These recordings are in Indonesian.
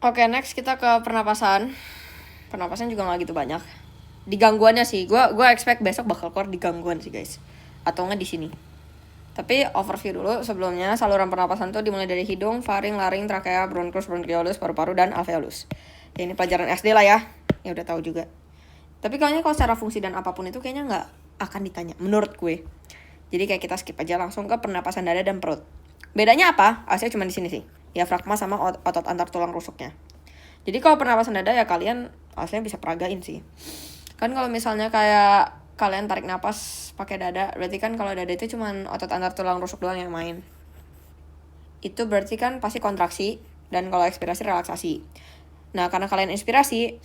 Oke, next kita ke pernapasan. Pernapasan juga nggak gitu banyak. Di gangguannya sih, gue expect besok bakal keluar di gangguan sih guys, atau nggak di sini. Tapi overview dulu sebelumnya, saluran pernapasan tuh dimulai dari hidung, faring, laring, trakea, bronchus, bronchiolus, paru-paru, dan alveolus. Ya, ini pelajaran SD lah ya udah tahu juga. Tapi kayaknya kalau secara fungsi dan apapun itu kayaknya nggak akan ditanya, menurut gue. Jadi kayak kita skip aja langsung ke pernapasan dada dan perut. Bedanya apa? Aslinya cuma di sini sih. Diafragma sama otot antar tulang rusuknya. Jadi kalau pernapasan dada ya kalian aslinya bisa peragain sih. Kan kalau misalnya kayak kalian tarik napas pakai dada, berarti kan kalau dada itu cuma otot antar tulang rusuk doang yang main. Itu berarti kan pasti kontraksi, dan kalau ekspirasi relaksasi. Nah, karena kalian inspirasi,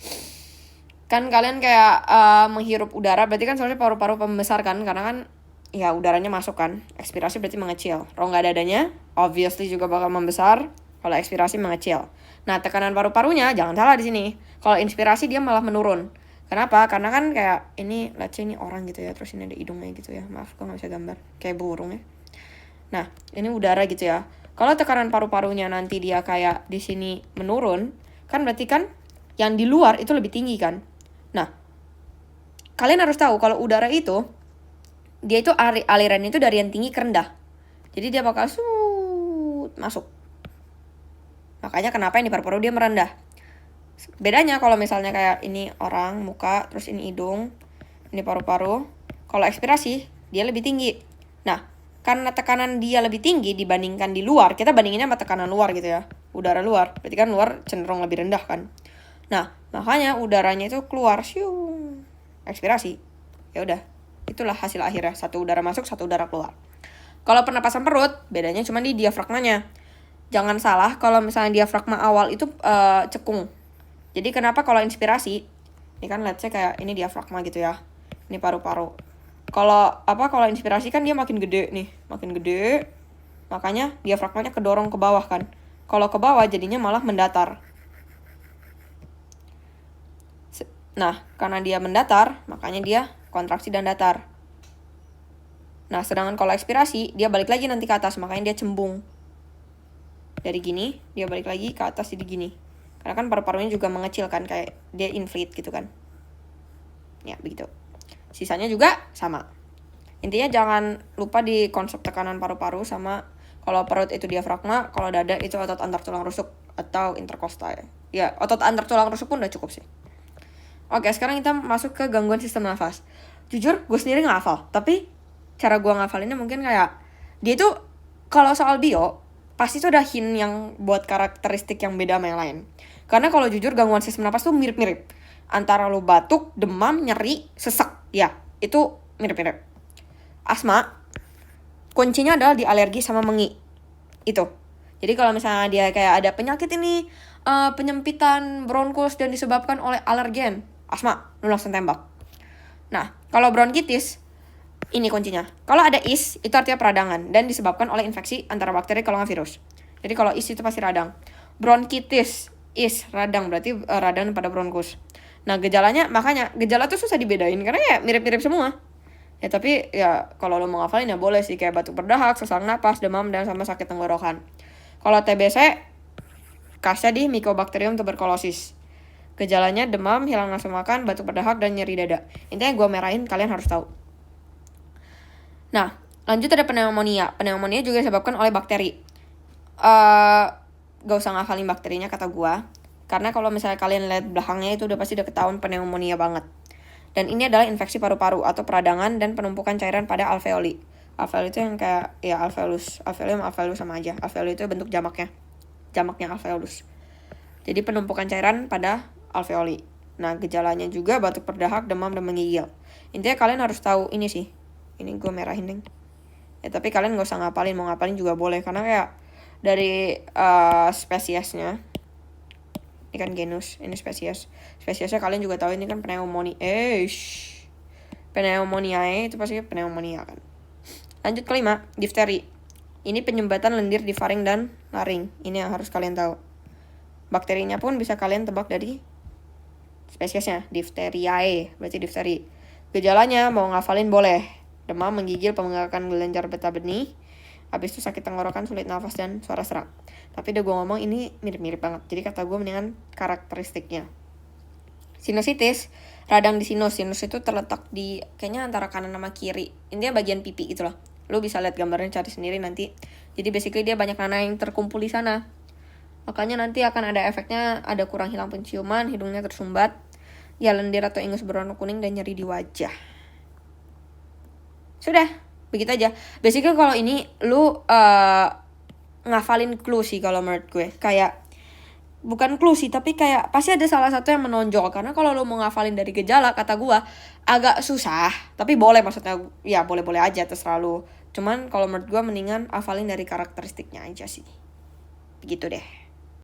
kan kalian kayak menghirup udara, berarti kan soalnya paru-paru pembesar kan, karena kan ya udaranya masuk kan. Ekspirasi berarti mengecil. Rongga dadanya obviously juga bakal membesar kalau ekspirasi mengecil. Nah, tekanan paru-parunya jangan salah di sini. Kalau inspirasi dia malah menurun. Kenapa? Karena kan kayak ini, let's say ini orang gitu ya, terus ini ada hidungnya gitu ya. Maaf, gue nggak bisa gambar. Kayak burung ya. Nah, ini udara gitu ya. Kalau tekanan paru-parunya nanti dia kayak di sini menurun, kan berarti kan yang di luar itu lebih tinggi kan. Nah, kalian harus tahu kalau udara itu dia itu alirannya itu dari yang tinggi ke rendah. Jadi dia bakal masuk. Makanya kenapa yang di paru-paru dia merendah. Bedanya kalau misalnya kayak ini orang, muka, terus ini hidung, ini paru-paru. Kalau ekspirasi, dia lebih tinggi. Nah, karena tekanan dia lebih tinggi dibandingkan di luar, kita bandinginnya sama tekanan luar gitu ya. Udara luar, berarti kan luar cenderung lebih rendah kan. Nah, makanya udaranya itu keluar, ekspirasi. Ya udah, itulah hasil akhirnya. Satu udara masuk, satu udara keluar. Kalau pernapasan perut, bedanya cuma di diafragmanya. Jangan salah kalau misalnya diafragma awal itu cekung. Jadi kenapa kalau inspirasi, ini kan let's say kayak ini diafragma gitu ya. Ini paru-paru. Kalau inspirasi kan dia makin gede nih, makin gede. Makanya diafragmanya kedorong ke bawah kan. Kalau ke bawah jadinya malah mendatar. Nah, karena dia mendatar, makanya dia kontraksi dan datar. Nah, sedangkan kalau ekspirasi, dia balik lagi nanti ke atas, makanya dia cembung. Dari gini, dia balik lagi ke atas jadi gini. Karena kan paru-parunya juga mengecil kan, kayak dia inflate gitu kan. Ya, begitu. Sisanya juga sama. Intinya jangan lupa di konsep tekanan paru-paru sama kalau perut itu diafragma, kalau dada itu otot antar tulang rusuk atau interkostal. Ya, otot antar tulang rusuk pun udah cukup sih. Oke, sekarang kita masuk ke gangguan sistem nafas. Jujur, gue sendiri nggak hafal. Tapi cara gue ngafalinnya mungkin kayak dia itu kalau soal bio pasti tuh ada hint yang buat karakteristik yang beda sama yang lain. Karena kalau jujur gangguan sistem nafas tuh mirip-mirip. Antara lo batuk, demam, nyeri, sesek. Ya, itu mirip-mirip. Asma, kuncinya adalah di alergi sama mengi. Itu. Jadi kalau misalnya dia kayak ada penyakit ini, penyempitan bronkus dan disebabkan oleh alergen, asma, lu langsung tembak. Nah, kalau bronkitis, ini kuncinya. Kalau ada is, itu artinya peradangan dan disebabkan oleh infeksi antara bakteri kalau nggak virus. Jadi kalau is itu pasti radang. Bronkitis, is, radang, berarti radang pada bronkus. Nah, gejalanya, makanya gejala tuh susah dibedain karena ya mirip-mirip semua. Ya tapi ya kalau lo mau ngafalin ya boleh sih, kayak batuk berdahak, sesak napas, demam, dan sama sakit tenggorokan. Kalau TBC, khasnya di Mycobacterium tuberculosis. Gejalanya demam, hilang nafsu makan, batuk berdahak, dan nyeri dada. Intinya gue merahin, kalian harus tahu. Nah, lanjut ada pneumonia. Pneumonia juga disebabkan oleh bakteri. Gak usah ngafalin bakterinya kata gue. Karena kalau misalnya kalian lihat belakangnya itu udah pasti udah ketahuan pneumonia banget. Dan ini adalah infeksi paru-paru atau peradangan dan penumpukan cairan pada alveoli. Alveoli itu yang kayak ya alveolus. Alveoli sama alveolus sama aja. Alveoli itu bentuk jamaknya. Jamaknya alveolus. Jadi penumpukan cairan pada alveoli. Nah, gejalanya juga batuk berdahak, demam, dan menggigil. Intinya kalian harus tahu ini sih. Ini gue merahin deng. Ya tapi kalian gak usah ngapalin, mau ngapalin juga boleh. Karena kayak dari spesiesnya. Ini kan genus, ini spesies. Spesiesnya kalian juga tahu ini kan pneumonia. Pneumoniae itu pasti pneumonia kan. Lanjut kelima, difteri. Ini penyumbatan lendir di faring dan laring. Ini yang harus kalian tahu. Bakterinya pun bisa kalian tebak dari spesiesnya, Diphtheriae, berarti difteri. Gejalanya mau ngafalin boleh. Demam, menggigil, pembengkakan kelenjar getah benih, Habis itu sakit tenggorokan, sulit nafas, dan suara serak. Tapi udah gue ngomong ini mirip-mirip banget. Jadi kata gue mendingan karakteristiknya. Sinusitis, radang di sinus. Sinus itu terletak di kayaknya antara kanan sama kiri. Intinya bagian pipi gitu loh. Lu bisa lihat gambarnya, cari sendiri nanti. Jadi basically dia banyak nanah yang terkumpul di sana. Makanya nanti akan ada efeknya, ada kurang hilang penciuman, hidungnya tersumbat, ya lendir atau ingus berwarna kuning, dan nyeri di wajah. Sudah, begitu aja. Basically kalau ini lu ngafalin clue sih kalau menurut gue. Kayak bukan clue sih, tapi kayak pasti ada salah satu yang menonjol. Karena kalau lu mau ngafalin dari gejala, kata gue agak susah. Tapi boleh, maksudnya ya boleh-boleh aja, terserah lu. Cuman kalau menurut gue mendingan hafalin dari karakteristiknya aja sih. Begitu deh.